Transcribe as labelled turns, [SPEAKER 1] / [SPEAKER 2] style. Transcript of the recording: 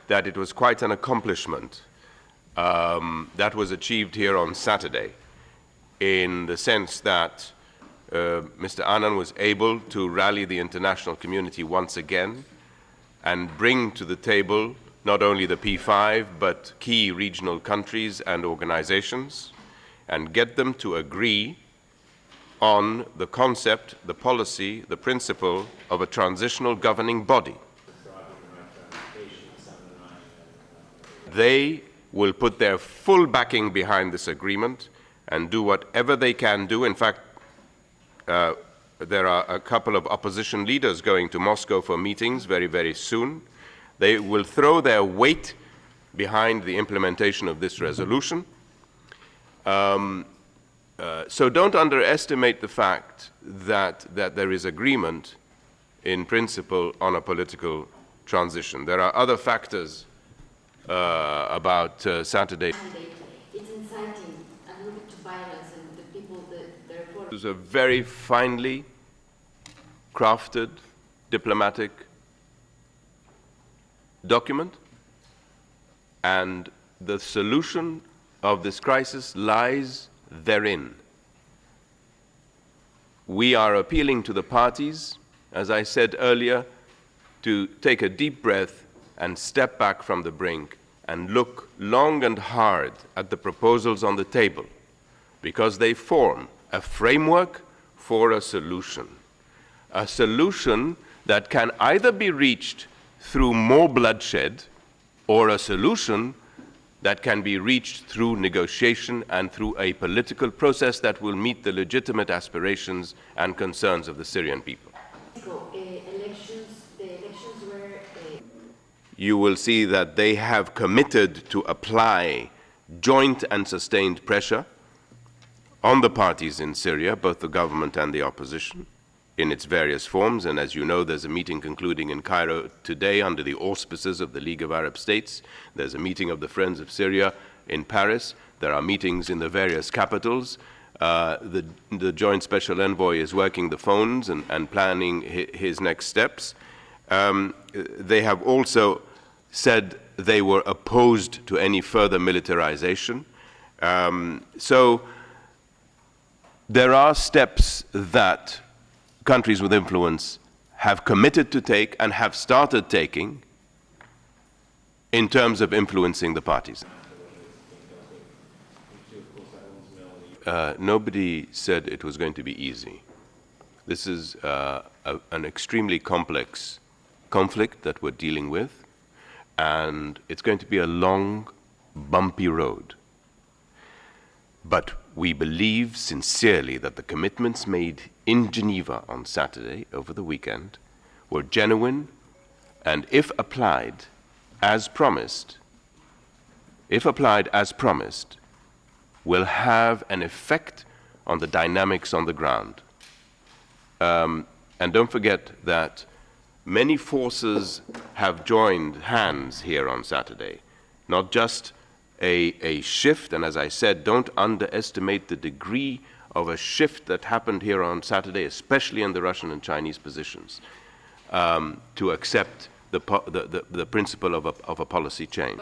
[SPEAKER 1] that it was quite an accomplishment that was achieved here on Saturday, in the sense that Mr. Annan was able to rally the international community once again and bring to the table not only the P5, but key regional countries and organizations, and get them to agree on the concept, the policy, the principle of a transitional governing body. They will put their full backing behind this agreement and do whatever they can do. In fact, there are a couple of opposition leaders going to Moscow for meetings very, very soon. They will throw their weight behind the implementation of this resolution. So don't underestimate the fact that there is agreement in principle on a political transition. There are other factors about Saturday.
[SPEAKER 2] It's inciting and leading to violence, and the people, the report.
[SPEAKER 1] It was a very finely crafted diplomatic document, and the solution of this crisis lies therein. We are appealing to the parties, as I said earlier, to take a deep breath and step back from the brink and look long and hard at the proposals on the table, because they form a framework for a solution that can either be reached through more bloodshed, or a solution that can be reached through negotiation and through a political process that will meet the legitimate aspirations and concerns of the Syrian people. You will see that they have committed to apply joint and sustained pressure on the parties in Syria, both the government and the opposition, in its various forms. And as you know, there's a meeting concluding in Cairo today under the auspices of the League of Arab States. There's a meeting of the Friends of Syria in Paris. There are meetings in the various capitals. The Joint Special Envoy is working the phones and planning his next steps. They have also said they were opposed to any further militarization. So there are steps that countries with influence have committed to take and have started taking in terms of influencing the parties. Nobody said it was going to be easy. This is an extremely complex conflict that we're dealing with, and it's going to be a long, bumpy road. But we believe sincerely that the commitments made in Geneva on Saturday, over the weekend, were genuine, and if applied as promised, will have an effect on the dynamics on the ground. And don't forget that many forces have joined hands here on Saturday, not just a shift, and as I said, don't underestimate the degree of a shift that happened here on Saturday, especially in the Russian and Chinese positions, to accept the principle of a policy change.